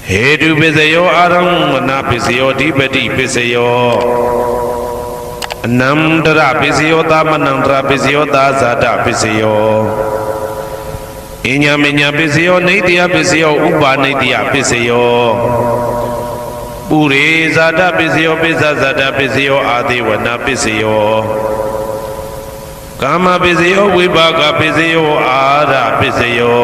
Hedu Pisayo Aramana Pisayo Dipati Pisayo Namdra Pisayo Tamanandra Pisayo Dazada Pisayo Inya Minya Pisayo Nidya Pisayo Upa Nidya Pisayo Puri Zada Pisayo Pisa Zada Pisayo Adivana Pisayo Kama Pisayo Vibhaga Pisayo Ara Pisayo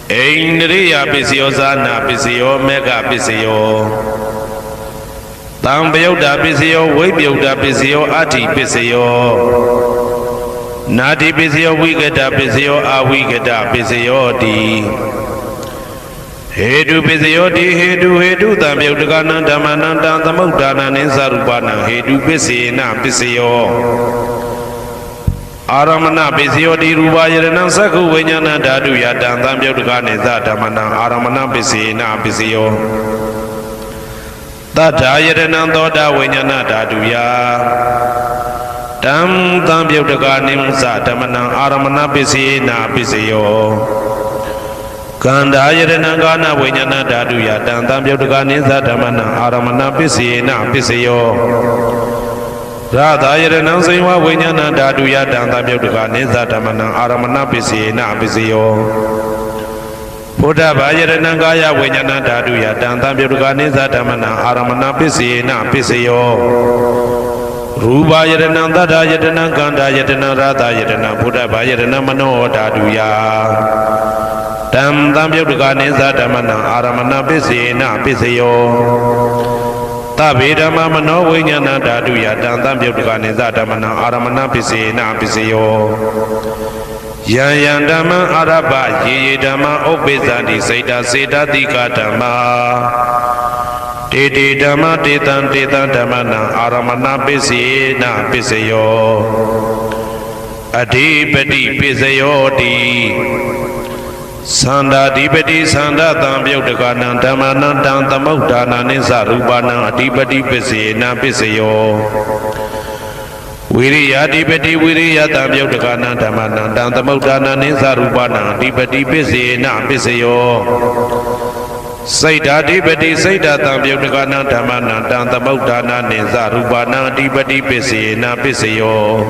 Indriya Pisayo Zana Pisayo Mega Pisayo Tambayuda Pisayo Vibhyuda Pisayo Ati Pisayo Nati Pisayo Vigada Pisayo Avigada Pisayo Di Hedu Pisayo Di Hedu Tambayudagana Dhamananda Tamudana Ninsarupana Hedu Pisina Pisayo Aramana Pisayo Di Rubayarana Saku Vinyana Dadu Yadam Tambayudagane Zadamana Aramana Pisina Pisayo Tadayarana Doda Vinyana Dadu Ya Dam Tambayudagane Zadamana Aramana Pisina Pisayo Kandayarana Gana Vinyana Dadu Yadam Tambayudagane Zadamana Aramana Pisina Pisayo Radhayarana Saiva Vinyana Dadu Yadam Tambayudagane Zadamana Aramana Pisina Pisayo Buddha Vayarana Gaya Vinyana Dadu Yadam Tambayudagane Zadamana Aramana Pisina Pisayo Rubayarana Dadayarana Kandayarana Radhayarana Buddha Vayarana Mano Dadu Ya Dam Tambayudagane Zadamana Aramana Pisina Pisayo Tavedama Mano Vinyana Dadu Yadam Tambayudagane Zadamana Aramana Pisina Pisayo Yayandama Araba Yedama Obezandi Seda Seda Dika Dama Tete Dama Tetan Tetan Damana Aramana Pisina Pisayo Adipati Pisayo Di Sanda Dipati Sanda Tambayudagana Dhamana Tamudana Ninsarupana Adipati Pisina Pisayo Viriya Dipati Viriya Tambayudagana Dhamana Tamudana Ninsarupana Adipati Pisina Pisayo Saida Dipati Saida Tambayudagana Dhamana Tamudana Ninsarupana Adipati Pisina Pisayo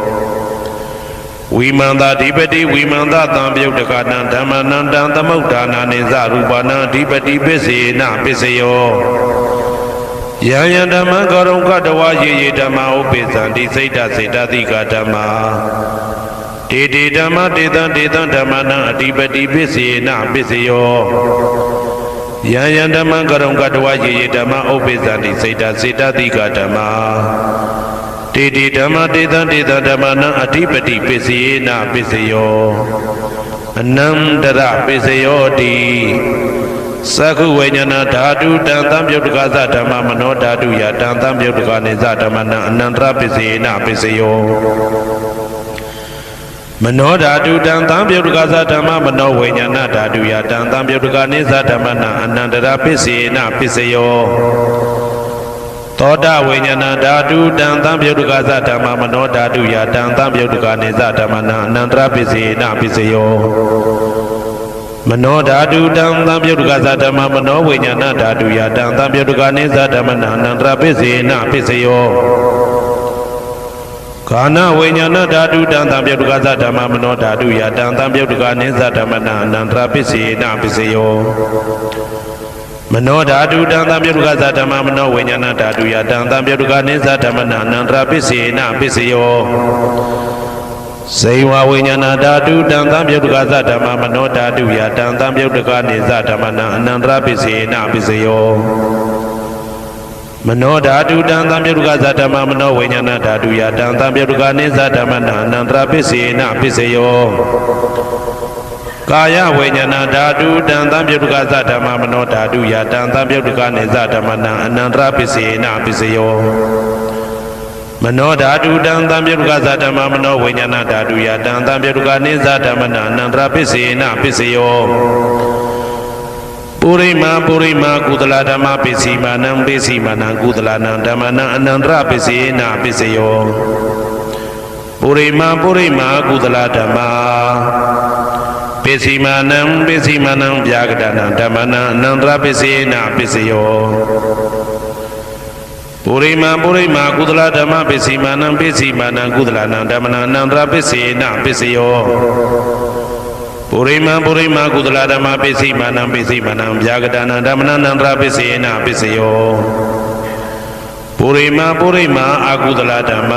Vimanda Dipati Vimanda Tambayudagana Dhamana Tamudana Ninsarupana Adipati Pisina Pisayo Yayandama Garunga Dawa Ye Dhamma Upezandi Saida Saida Dika Dhamma Tete Dhamma Tetan Tetan Dhamana Adipati Pisina Pisayo Yayandama Garunga Dawa Ye Dhamma Upezandi Saida Saida Dika Dhamma Tete Dhamma Tetan Tetan Dhamana Adipati Pisina Pisayo Anandara Pisayo Di Saku Vinyana Dadu Dan Tambayudagana Dhamma Mano Dadu Yadam Tambayudagane Zadamana Anandra Pisina Pisayo Mano Dadu Dan Tambayudagana Dhamma Mano Vinyana Dadu Yadam Tambayudagane Zadamana Anandra Pisina Pisayo Toda Vinyana Dadu Dan Tambayudagana Dhamma Mano Dadu Yadam Tambayudagane Zadamana Anandra Pisina Pisayo Mano Dadu Dam Tambayudagana Dhamma Mano Vinyana Dadu Yadam Tambayudagane Zadamana Anandra Pisina Pisayo Kana Vinyana Dadu Dam Tambayudagana Dhamma Mano Dadu Yadam Tambayudagane Zadamana Anandra Pisina Pisayo Mano Dadu Dam Tambayudagana Dhamma Mano Vinyana Dadu Yadam Tambayudagane Zadamana Anandra Pisina Pisayo Saiva Vinyana Dadu Dan Tambayudagana Dhamma Mano Dadu Yadam Tambayudagane Zadamana Anandra Pisina Pisayo Mano Dadu Dan Tambayudagana Dhamma Mano Vinyana Dadu Yadam Tambayudagane Zadamana Anandra Pisina Pisayo Kaya Vinyana Dadu Dan Tambayudagana Dhamma Mano Dadu Yadam Tambayudagane Zadamana Anandra Pisina Pisayo Mano Dadu Dan Tambayudagana Dhamma Mano Vinyana Dadu Yadam Tambayudagane Zadamana Anandra Pisina Pisayo Purima Purima Kudala Dhamma Pisima Kudala Dhammana Anandra Pisina Pisayo Purima Purima Kudala Dhamma ပိစီမာနံဗျာကတနံဓမ္မနံအနန္တရပစ္စေနပစ္စယောပုရိမာကုသလဓမ္မပိစီမာနံကုသလနံဓမ္မနံအနန္တရပစ္စေနပစ္စယောပုရိမာကုသလဓမ္မပိစီမာနံဗျာကတနံဓမ္မနံအနန္တရပစ္စေနပစ္စယောပုရိမာအကုသလဓမ္မ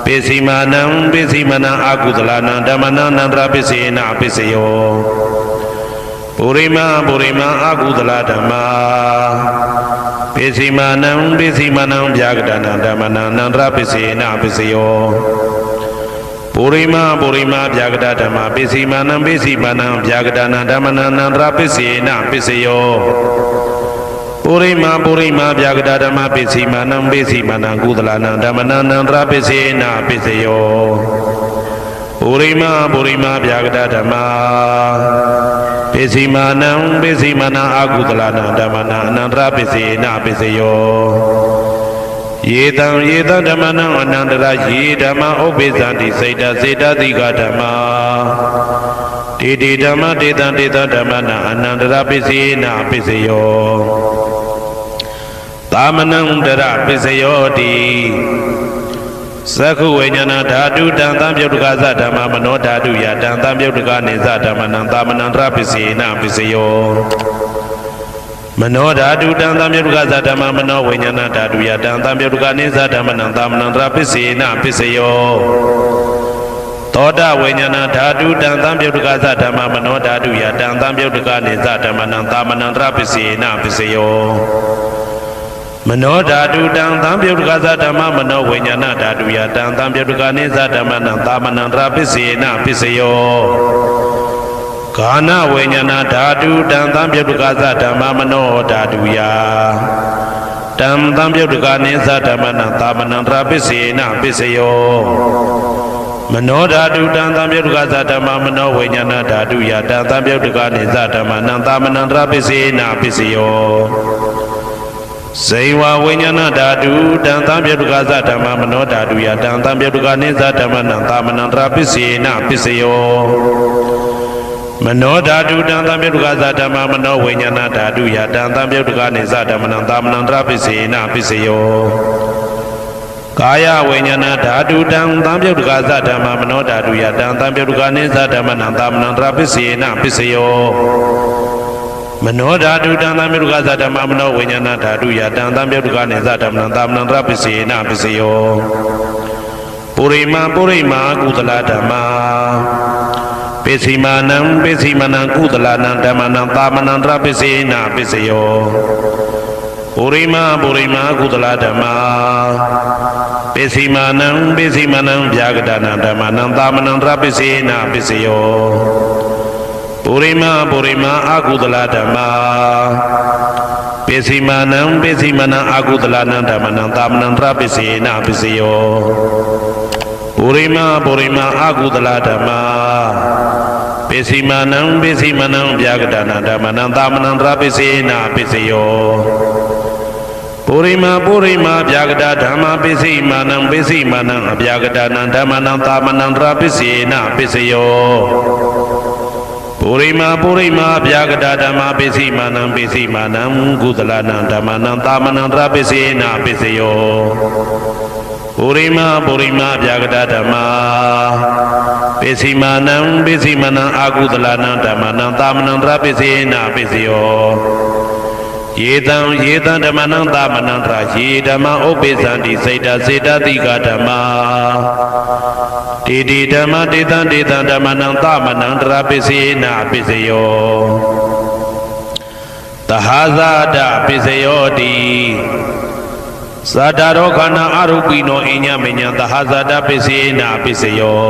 ပိစီမာနံအကုသလနံဓမ္မနံအနန္တရပစ္စေနပစ္စယောပုရိမာအကုသလဓမ္မပိစီမာနံဗျာကတနံဓမ္မနံအနန္တရပစ္စေနပစ္စယောပုရိမာဗျာကတဓမ္မပိစီမာနံဗျာကတနံဓမ္မနံအနန္တရပစ္စေနပစ္စယောပုရိမာဗျာကတဓမ္မပိစီမာနံကုသလနံဓမ္မနံအနန္တရပစ္စေနပစ္စယောပုရိမာဗျာကတဓမ္မပိစီမာနံအကုသလနံဓမ္မနံအနန္တရပစ္စေနပစ္စယောယေတံဓမ္မနံအနန္တရယေဓမ္မဥပ္ပိသန္တိစေတသိကဓမ္မာတေဓမ္မတေတံဓမ္မနံအနန္တရပစ္စေနပစ္စယောသာမနံတရပစ္စယောတိသက္ခုဝိညာဏဓာတုတံသံပြုတ်တကသဓမ္မမနောဓာတုယတံသံပြုတ်တကနေသဓမ္မနံသာမနံတရပစ္စေနပစ္စယောမနောဓာတုတံသံပြုတ်တကသဓမ္မမနောဝိညာဏဓာတုယတံသံပြုတ်တကနေသဓမ္မနံသာမနံတရပစ္စေနပစ္စယောသောတဝိညာဏဓာတုတံသံပြုတ်တကသဓမ္မမနောဓာတုယတံသံပြုတ်တကနေသဓမ္မနံသာမနံတရပစ္စေနပစ္စယောမနောဓာတုတံသံပြုတ်တကသဓမ္မမနောဝိညာဏဓာတုယတံသံပြုတ်တကနေသဓမ္မနံသာမနံတရပစ္စေနပစ္စယောဂာနဝိညာဏဓာတုတံသံပြုတ်တကသဓမ္မမနောဓာတုယတံသံပြုတ်တကနေသဓမ္မနံသာမနံတရပစ္စေနပစ္စယောမနောဓာတုတံသံပြုတ်တကသဓမ္မမနောဝိညာဏဓာတုယတံသံပြုတ်တကနေသဓမ္မနံသာမနံတရပစ္စေနပစ္စယောဇေဝဝိညာဏဓာတုတံသံပြုတ်တကသဓမ္မမနောဓာတုယတံသံပြုတ်တကနေသဓမ္မနံသာမနံတရပစ္စေနပစ္စယောမနောဓာတုတံသံပြုတ်တကသဓမ္မမနောဝိညာဏဓာတုယတံသံပြုတ်တကနေသဓမ္မနံသာမနံတရပစ္စေနပစ္စယောကာယဝိညာဏဓာတုတံသံပြုတ်တကသဓမ္မမနောဓာတုယတံသံပြုတ်တကနေသဓမ္မနံသာမနံတရပစ္စေနပစ္စယောမနောဓာတုတံသံပြုတ်တကသဓမ္မမနောဝိညာဏဓာတုယတံသံပြုတ်တကနေသဓမ္မနံသာမနံတရပစ္စေနပစ္စယောပုရိမာကုသလဓမ္မာပိစီမာနံကုသလနံဓမ္မနံသာမနံတရပစ္စေနပစ္စယောပုရိမာကုသလဓမ္မာပိစီမာနံဗျာကတနံဓမ္မနံသာမနံတရပစ္စေနပစ္စယောပုရိမာအကုသလဓမ္မာပိစီမာနံအကုသလနံဓမ္မနံသာမနံတရပစ္စေနပစ္စယောပုရိမာအကုသလဓမ္မာပိစီမာနံဗျာကတနံဓမ္မနံသာမနံတရပစ္စေနပစ္စယောပုရိမာဗျာကတဓမ္မပိစီမာနံအဗျာကတနံဓမ္မနံသာမနံတရပစ္စေနပစ္စယောပုရိမာဗျာကတဓမ္မပိစီမာနံကုသလနံဓမ္မနံသာမနံတရပစ္စေနပစ္စယောပုရိမာဗျာကတဓမ္မပိစီမာနံအကုသလနံဓမ္မနံသာမနံတရပစ္စေနပစ္စယောယေတံဓမ္မနံသာမနံတရယေဓမ္မဥပ္ပိသန္တိစေတသိကဓမ္မာတေဓမ္မတေတံဓမ္မနံသာမနံတရပစ္စေနပစ္စယောသဟာဇာတပစ္စယောတိသတ္တရောခန္ဓာအရုပိနောအိညာမညာသဟာဇာတပစ္စေနပစ္စယော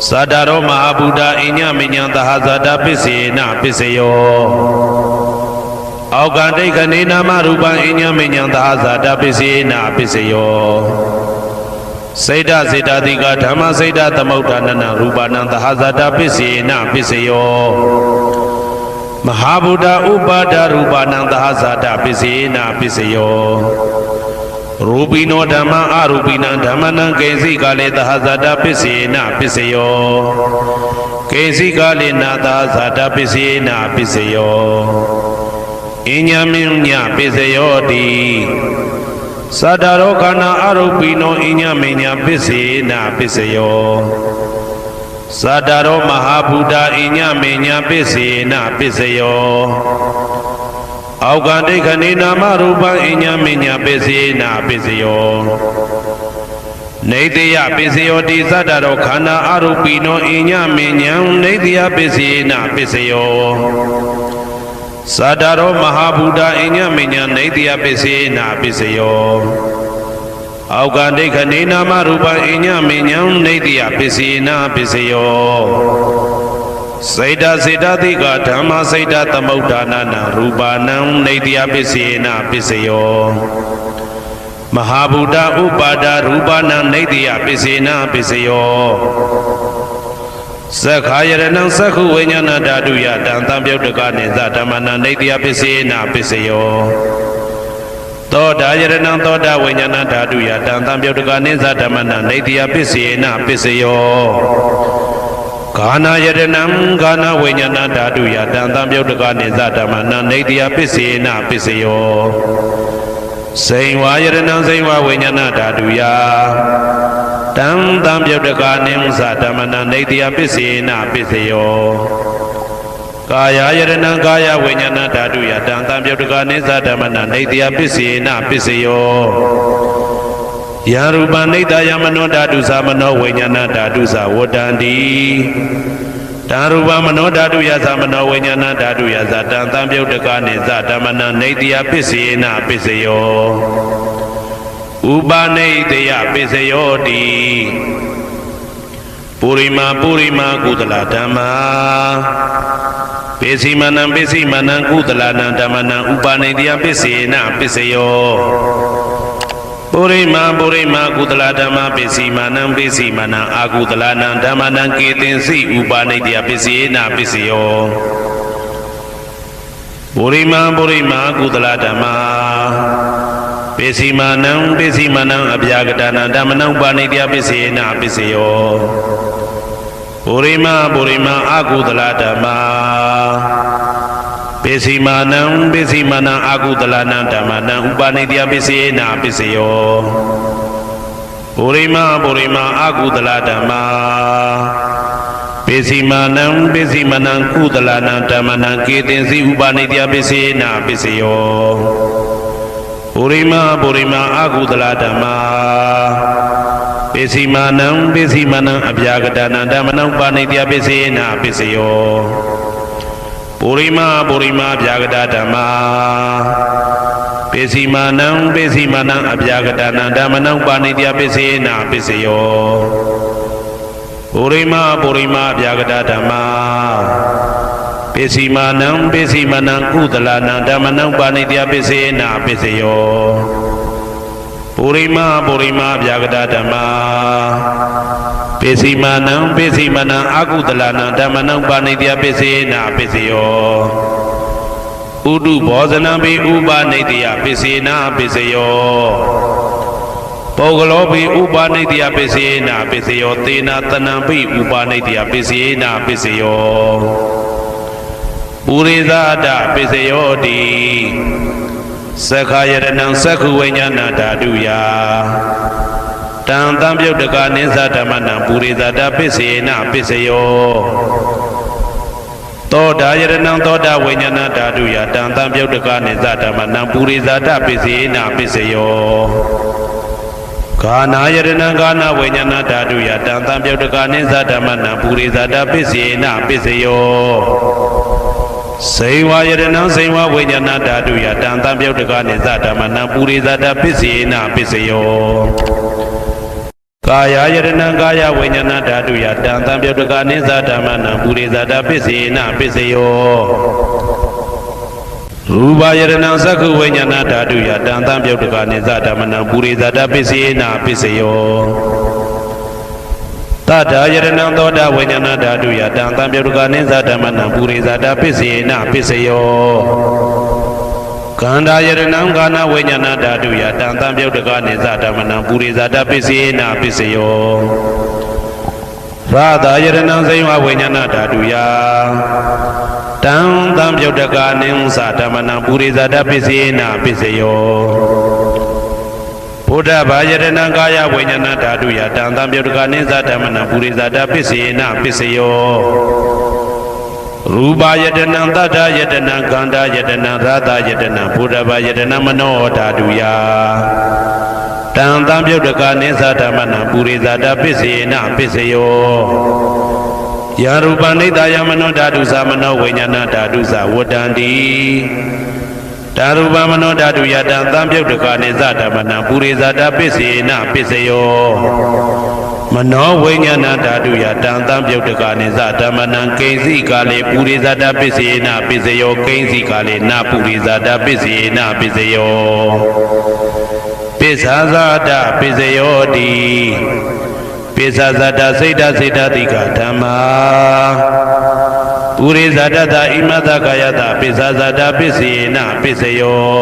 သတ္တရောမဟာဗုဒ္ဓအိညာမညာသဟာဇာတပစ္စေနပစ္စယောအောကံဒိဋ္ဌနေနာမရူပံအိညာမညာသဟာဇာတပစ္စေနပစ္စယောစေတသိကဓမ္မစေတသမုဋ္ဌာနနရူပနံသဟာဇာတပစ္စေနပစ္စယောမဟာဗုဒ္ဓဥပါဒရူပနံသဟာဇာတပစ္စေနပစ္စယောရူပိနောဓမ္မအရူပိနံဓမ္မနံကိဉ္စိကလေသဟာဇာတပစ္စေနပစ္စယော ကေစီကာလိနာသာဇာတပစ္စေနာပစ္စယောအညမင်းညပစ္စယောတိသတ္တရောခန္ဓာအရုပိနောအညမင်းညပစ္စေနာပစ္စယောသတ္တရောမဟာဗုဒ္ဓအညမင်းညပစ္စေနာပစ္စယောအောက်ကဒိဋ္ဌနေနာမရူပံအညမင်းညပစ္စေနာပစ္စယောနေတယပစ္စယောတိသတ္တရောခန္ဓာအရုပိနောအညမင်းညံနေတယပစ္စေနာပစ္စယောသတ္တရောမဟာဗုဒ္ဓအညမညနေတယပစ္စေနာပစ္စယောအောက်ကဒိဋ္ဌနေနာမရူပံအညမညံနေတယပစ္စေနာပစ္စယောစေတစေတတိကဓမ္မစေတသမုဋ္ဌာနာနရူပနံနေတယပစ္စေနာပစ္စယောမဟာဗုဒ္ဓဥပါဒရူပနံနေတယပစ္စေနာပစ္စယောသက္ခာယရဏံသက္ခုဝိညာဏဓာတုယတံသံပြုတ်တကနေသဓမ္မနာနေတယပစ္စေနာပစ္စယောသောတာယရဏံသောတာဝိညာဏဓာတုယတံသံပြုတ်တကနေသဓမ္မနာနေတယပစ္စေနာပစ္စယောဂာနာယရဏံဂာနာဝိညာဏဓာတုယတံသံပြုတ်တကနေသဓမ္မနာနေတယပစ္စေနာပစ္စယောစိန်ဝါယရဏံစိန်ဝါဝိညာဏဓာတုယတံသံပြုတ်တကနိသဓမ္မနာနေတယပစ္စေနာပစ္စယောကာယယရဏံကာယဝိညာဏဓာတုယတံသံပြုတ်တကနိသဓမ္မနာနေတယပစ္စေနာပစ္စယောယရူပနိတယမနောဓာတုသမနောဝိညာဏဓာတုသဝတ္တန္တိတံရူပမနောဓာတုယသမနောဝိညာဏဓာတုယသတံသံပြုတ်တကနိသဓမ္မနာနေတယပစ္စေနာပစ္စယောဥပနိတယပစ္စယောတိပုရိမာကုသလဓမ္မာပိစီမနံကုသလနံဓမ္မနံဥပနိတယပစ္စေနာပစ္စယောပုရိမာကုသလဓမ္မာပိစီမနံအာကုသလနံဓမ္မနံကေတင်စီဥပနိတယပစ္စေနာပစ္စယောပုရိမာကုသလဓမ္မာပိစီမနံအပြာကတနာဓမ္မနံဥပနိတယပစ္စေနာပစ္စယောပုရိမာအာကုသလဓမ္မာပိစီမနံအာကုသလနံဓမ္မနံဥပနိတယပစ္စေနာပစ္စယောပုရိမာအာကုသလဓမ္မာပိစီမနံကုသလနံဓမ္မနံကေတင်စီဥပနိတယပစ္စေနာပစ္စယောပုရိမာအာကုသလဓမ္မာပိစီမနံအပြာကတနာဓမ္မနံဥပနိတယပစ္စေနာပစ္စယောပုရိမာအပြာကတဓမ္မာပိစီမနံအပြာကတနာဓမ္မနံဥပနိတယပစ္စေနာပစ္စယောပုရိမာအပြာကတဓမ္မာပိစီမနံကုသလနံဓမ္မနံဥပနိတယပစ္စေနာပစ္စယောပုရိမာအပြာကတဓမ္မာပိစီမနံအာကုသလနံဓမ္မနံဥပနိတယပစ္စေနာပစ္စယောဥဒုဘောဇနံပိဥပနိတယပစ္စေနာပစ္စယောပုဂ္ဂလောပိဥပနိတယပစ္စေနာပစ္စယောသေနာတနံပိဥပနိတယပစ္စေနာပစ္စယောပုရိသဒပစ္စယောတိသက္ခာယရဏံသက္ခုဝိညာဏဓာတုယတံသံပြုတ်တကနိသဓမ္မနံပုရိသဒပစ္စေနာပစ္စယောသောတာယရဏံသောတာဝိညာဏဓာတုယတံသံပြုတ်တကနိသဓမ္မနံပုရိသဒပစ္စေနာပစ္စယောဂာနာယရဏံဂာနာဝိညာဏဓာတုယတံသံပြုတ်တကနိသဓမ္မနံပုရိသဒပစ္စေနာပစ္စယောစိန်ဝါယရဏံစိန်ဝါဝိညာဏဓာတုယတံသံပြုတ်တကနိသဓမ္မနံပုရိသဒပစ္စေနာပစ္စယောကာယယရဏံကာယဝိညာဏဓာတုယတံသံပြုတ်တကနိသဓမ္မနံပုရိသဒပစ္စေနာပစ္စယောရူပယရဏံသက္ခုဝိညာဏဓာတုယတံသံပြုတ်တကနိသဓမ္မနံပုရိသဒပစ္စေနာပစ္စယောတတယရဏံသောတာဝိညာဏဓာတုယတံသံပြုတ်တကနိသဓမ္မနံပုရိသဒပစ္စေနာပစ္စယောကန္တာယရဏံကာနဝိညာဏဓာတုယတံသံပြုတ်တကနိသဓမ္မနံပုရိသဒပစ္စေနာပစ္စယောရ ရာသာယရဏံဇိဝဝိညာဏဓာတုယတံသံပြုတ်တကာနိဥ္စဓမ္မနံပုရိဇာတပစ္စေနပစ္စယောဘုဒ္ဓဘာယရဏံကာယဝိညာဏဓာတုယတံသံပြုတ်တကာနိဥ္စဓမ္မနံပုရိဇာတပစ္စေနပစ္စယောရူပယတနံသတ္တယတနံခန္ဓာယတနံရာသယတနံဘုဒ္ဓဘာယတနံမနောဓာတုယတံသံပြုတ်တကာနိသဓမ္မနံပုရိသတာပစ္စေနပစ္စယောယရူပနိတယမနောဓာတုသမနောဝိညာဏဓာတုသဝတ္တန္တိဓာရူပမနောဓာတုယတံသံပြုတ်တကာနိသဓမ္မနံပုရိသတာပစ္စေနပစ္စယောမနောဝိညာဏဓာတုယတံသံပြုတ်တကာနိသဓမ္မနံကိဉ္စီကာလေပုရိသတာပစ္စေနပစ္စယောကိဉ္စီကာလေနပုရိသတာပစ္စေနပစ္စယောပိစ္ဆာဇာတပိစယောတိပိစ္ဆာဇာတစိတ်တစိတ်တတိကဓမ္မာပုရိဇာတတဣမတကာယတပိစ္ဆာဇာတပစ္စေနပစ္စယော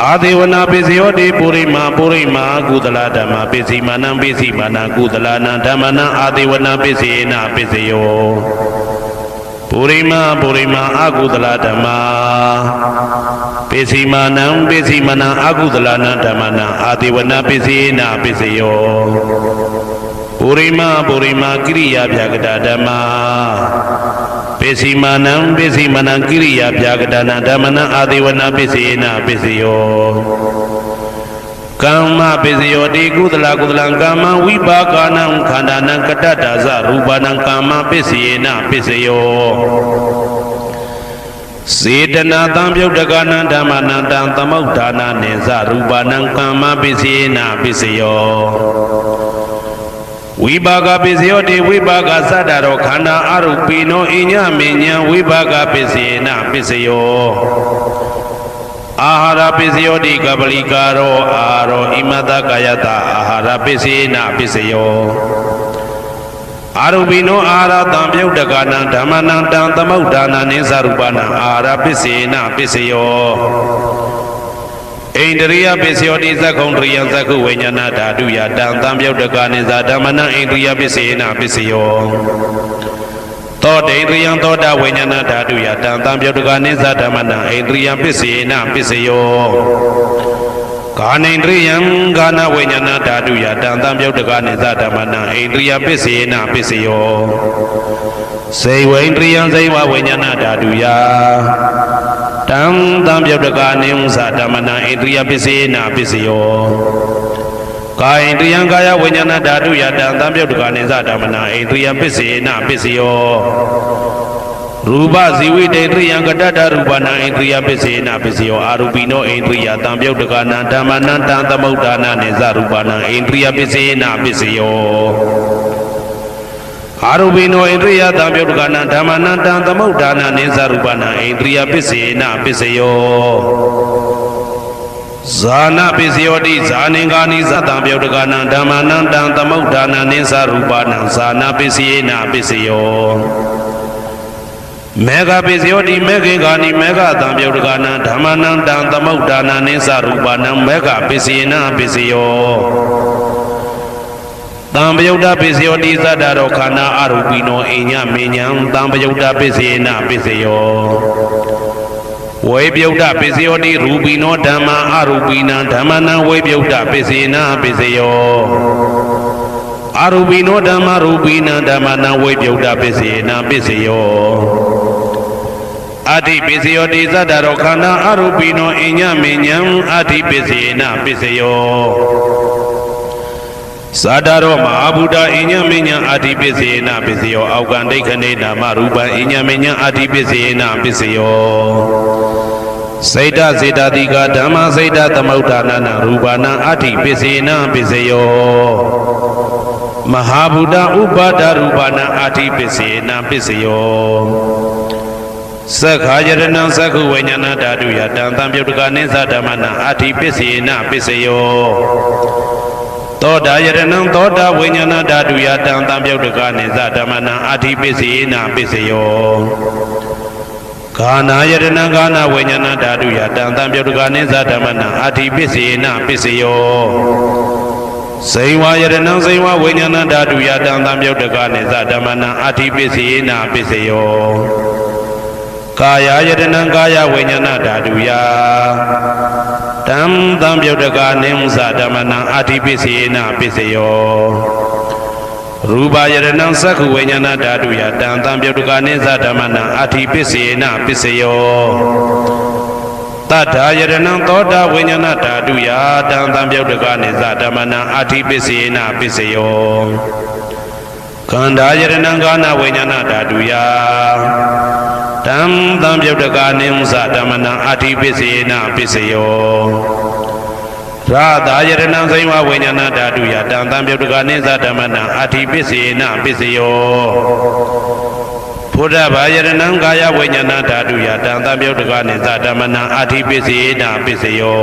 အာဒေဝနာပစ္စယောတိပုရိမာကုသလဓမ္မာပစ္စည်းမာနံပစ္စည်းမာနံကုသလနံဓမ္မနံအာဒေဝနာပစ္စေနပစ္စယောပုရိမာအကုသလဓမ္မာပစ္စည်းမာနံအကုသလနံဓမ္မနံအာဒေဝနာပစ္စေနပစ္စယောပုရိမာကိရိယာဗျာကတဓမ္မာပစ္စည်းမာနံကိရိယာဗျာကတနာဓမ္မနံအာဒေဝနာပစ္စေနပစ္စယောကာမပစ္စယောတိကုသလကာမဝိပါကနံခန္ဓာနံကတ္တဒါဇရူပနံကာမပစ္စေနပစ္စယောစေတနာသံပြုတ်တကနံဓမ္မနံတံသမုဋ္ဌာနာနိသရူပနံကာမပစ္စေနပစ္စယောဝိပါကပစ္စယောတိဝိပါကသတ္တရောခန္ဓာအရုပိနောအညမေညာဝိပါကပစ္စေနပစ္စယောအာဟာရပစ္စယောတိကပလိကာရောအာရောဣမတကာယတအာဟာရပစ္စေနပစ္စယောအာရုပိနောအာဟာရတံပြုတ်တကနံဓမ္မနံတံသမုဋ္ဌာနာနိသရူပနံအာဟာရပစ္စေနပစ္စယောဣန္ဒရိယပစ္စယောတိသက္ခုံတရိယံသက္ခုဝိညာဏဓာတုယတံသံပြုတ်တကနိသဓမ္မနံဣန္ဒရိယပစ္စေနပစ္စယောသောတေန္ဒရိယံသောတာဝိညာဏဓာတုယတံသံပြုတ်တကနိသဓမ္မနံဣန္ဒရိယပစ္စေနပစ္စယောကာနိန္ဒရိယံကာနဝိညာဏဓာတုယတံသံပြုတ်တကနိသဓမ္မနံဣန္ဒရိယပစ္စေနပစ္စယောစေဝိန္ဒရိယံဇိဝဝိညာဏဓာတုယတံသံပြုတ်တကနိဥ္စဓမ္မနံဣန္ဒရိယပစ္စေနပစ္စယောကာယန္တယံကာယဝိညာဏဓာတုယတံသံပြုတ်တကနိသဓမ္မနံဣန္ဒရိယပစ္စေနပစ္စယောရူပဇီဝိတေတရိယံကတ္တရူပနံဣန္ဒရိယပစ္စေနပစ္စယောအာရူပိနောဣန္ဒရိယသံပြုတ်တကနံဓမ္မနံတံသမုဋ္ဌာနာနိသရူပနံဣန္ဒရိယပစ္စေနပစ္စယောအာရူပိနောဣန္ဒရိယသံပြုတ်တကနံဓမ္မနံတံသမုဋ္ဌာနာနိသရူပနံဣန္ဒရိယပစ္စေနပစ္စယောဇာနပစ္စယောတိဇာနင်္ဂာနိသတံပြုတ်တကနံဓမ္မနံတံသမုဋ္ဌာနာနိသရူပနံဇာနပစ္စေနပစ္စယောမေဃပစ္စယောတိမေခေဂာနိမေဃသံပြုတ်တကနံဓမ္မနံတံသမုဋ္ဌာနာနိသရူပနံမေဃပစ္စေနပစ္စယောတံပယုတ်တပစ္စယောတိသတ္တရောခန္ဓာအရူပိနောအိညမေညာတံပယုတ်တပစ္စေနပစ္စယောဝေပြုတ်တပစ္စယောတိရူပိနောဓမ္မာအရူပိနံဓမ္မနံဝေပြုတ်တပစ္စေနပစ္စယောအရူပိနောဓမ္မာရူပိနံဓမ္မနံဝေပြုတ်တပစ္စေနပစ္စယောအတ္တိပစ္စယောတိသတ္တရောခန္ဓာအရူပိနောအိညမေညာအတ္တိပစ္စေနပစ္စယောသာတရောမဟာဗုဒ္ဓအိညမေညာအာတိပစ္စေနပစ္စယောအောက်ကံဒိဋ္ဌနေနာမရူပံအိညမေညာအာတိပစ္စေနပစ္စယောစေတစေတတိကဓမ္မစေတသမုဋ္ဌာနာရူပနာအာတိပစ္စေနပစ္စယောမဟာဗုဒ္ဓဥပါဒရူပနာအာတိပစ္စေနပစ္စယောသက္ခာယရဏံသက္ခုဝိညာဏဓာတုယတံသံပြုတ်တကနိသဓမ္မနံအာတိပစ္စေနပစ္စယောသောတာယရဏံသောတာဝိညာဏဓာတုယတံသံပြုတ်တကနိသဓမ္မနံအာတိပစ္စေနပစ္စယောဂာနာယရဏံဂာနာဝိညာဏဓာတုယတံသံပြုတ်တကနိသဓမ္မနံအာတိပစ္စေနပစ္စယော စိန်ဝါယတနံစိန်ဝါဝိညာဏဓာတုယတံသံပြုတ်တကနေသဓမ္မနံအဋ္ဌိပစ္စယေနပစ္စယောကာယယတနံကာယဝိညာဏဓာတုယတံသံပြုတ်တကနေသဓမ္မနံအဋ္ဌိပစ္စယေနပစ္စယောရူပယတနံသက္ခဝိညာဏဓာတုယတံသံပြုတ်တကနေသဓမ္မနံအဋ္ဌိပစ္စယေနပစ္စယောတထာယရဏံသောတာဝိညာဏဓာတုယတံသံပြုတ်တကနေသဓမ္မနံအဋ္ဌိပစ္စယေနပစ္စယောခန္ဓာယရဏံကာဏဝိညာဏဓာတုယတံသံပြုတ်တကနေသဓမ္မနံအဋ္ဌိပစ္စယေနပစ္စယောရာသာယရဏံစိဝဝိညာဏဓာတုယတံသံပြုတ်တကနေသဓမ္မနံအဋ္ဌိပစ္စယေနပစ္စယောဘုဒ္ဓဘာယရဏံကာယဝိညာဏဓာတုယတံသံပြုတ်တကနေသဓမ္မနံအဋ္ဌိပစ္စယေနပစ္စယော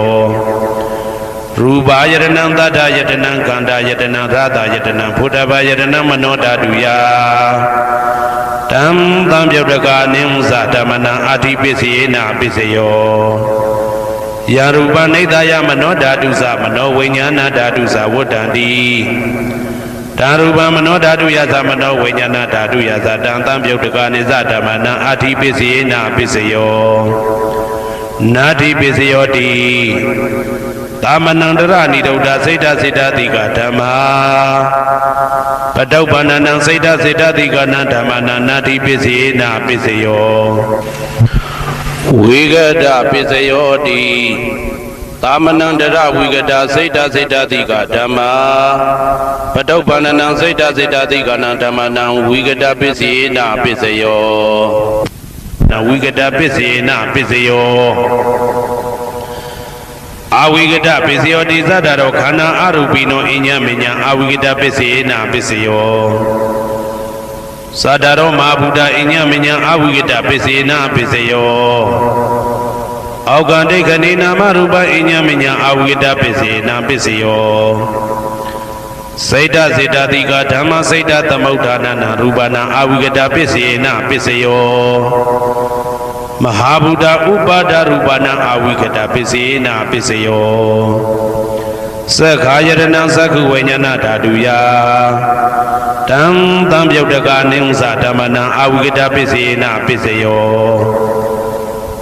ရူပယရဏံသတ္တယတနံကန္တာယတနံသာသာယတနံဘုဒ္ဓဘာယရဏံမနောဓာတုယတံသံပြုတ်တကနေသဓမ္မနံအဋ္ဌိပစ္စယေနပစ္စယောယရူပနိဒာယမနောဓာတုသမနောဝိညာဏဓာတုသဝတ္တံတိဓာရူပမနောဓာတုယသမနောဝိညာဏဓာတုယသတံသံပြုတ်တကနေသဓမ္မနံအဋ္ဌိပစ္စယေနပစ္စယောနာတိပစ္စယောတိသမနံတရဏိဒုဒ္ဓစိတ်တစေတတိကဓမ္မာပတုပ္ပန္နံစိတ်တစေတတိကနံဓမ္မနံနာတိပစ္စယေနပစ္စယောဝိဂဒပစ္စယောတိသမနံတရဝိဂဒစိတ်တစေတတိကဓမ္မာပတုပ္ပန္နံစိတ်တစေတတိကနံဓမ္မနံဝိဂဒပစ္စယေနပစ္စယောနဝိဂဒပစ္စယေနပစ္စယောအဝိဂဒပစ္စယောတိသတ္တရောခန္ဓာအရူပိနောအညမညအဝိဂဒပစ္စယေနပစ္စယောသတ္တရောမဟာဗုဒ္ဓအညမညအဝိဂဒပစ္စယေနပစ္စယောအောက်ကံဒိဋ္ဌနေနာမရူပအညမညအဝိဂဒပစ္စယေနပစ္စယောစိတ်တစေတတိကဓမ္မစိတ်တသမုဋ္ဌာနနာရူပနာအဝိဂဒပစ္စယေနပစ္စယောမဟာဗုဒ္ဓဥပါဒရူပနာအဝိကတပစ္စယေနပစ္စယောသက္ခာယရဏံသက္ခုဝိညာဏဓာတုယတံသံပြုတ်တကနေသဓမ္မနံအဝိကတပစ္စယေနပစ္စယော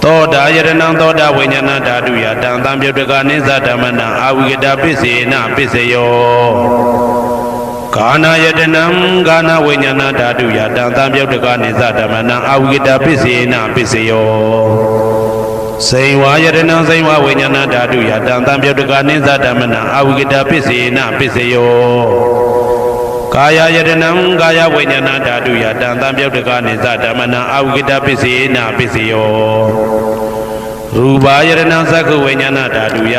သောတာယရဏံသောတာဝိညာဏဓာတုယတံသံပြုတ်တကနေသဓမ္မနံအဝိကတပစ္စယေနပစ္စယောကာဏယတနံကာဏဝိညာဏဓာတုယတံသံပြုတ်တကနေသဓမ္မနံအဝိကတပစ္စယေနပစ္စယောစိန်ဝါယတနံစိန်ဝါဝိညာဏဓာတုယတံသံပြုတ်တကနေသဓမ္မနံအဝိကတပစ္စယေနပစ္စယောကာယယတနံကာယဝိညာဏဓာတုယတံသံပြုတ်တကနေသဓမ္မနံအဝိကတပစ္စယေနပစ္စယောရူပယတနံသက္ခဝိညာဏဓာတုယ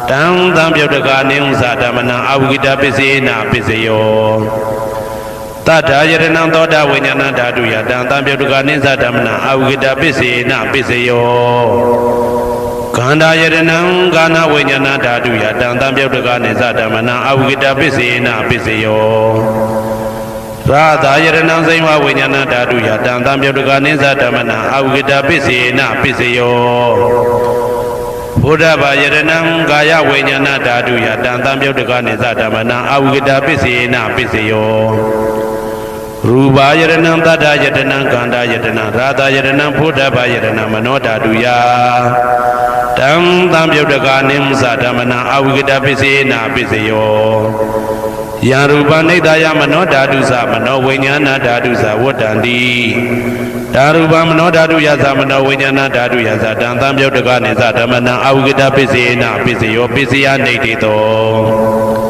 တံသံပြုတ်တကနေသဓမ္မနံအဝိကတပစ္စယေနပစ္စယောတထာယတနံသောတာဝိညာဏဓာတုယတံသံပြုတ်တကနေသဓမ္မနံအဝိကတပစ္စယေနပစ္စယောခန္ဓာယတနံကာဏဝိညာဏဓာတုယတံသံပြုတ်တကနေသဓမ္မနံအဝိကတပစ္စယေနပစ္စယောရာသာယတနံစိဝဝိညာဏဓာတုယတံသံပြုတ်တကနေသဓမ္မနံအဝိကတပစ္စယေနပစ္စယောဘုဒ္ဓဘာယရဏံကာယဝိညာဏဓာတုယတံသံပြုတ်တကနေသဓမ္မနံအဝိကတပစ္စယေနပစ္စယောရူပယရဏံသတ္တယတနံကန္တာယတနံရာသာယရဏံဘုဒ္ဓဘာယရဏံမနောဓာတုယတံသံပြုတ်တကနေသဓမ္မနံအဝိကတပစ္စယေနပစ္စယောယံရူပနိဒာယမနောဓာတုသမနောဝိညာဏဓာတုသဝတ္တံတိဓာရူပမနောဓာတုယသမနောဝိညာဏဓာတုယသတံသံပြုတ်တကနေသဓမ္မနံအဝိကတပစ္စယေနပစ္စယောပစ္စယနေတိတော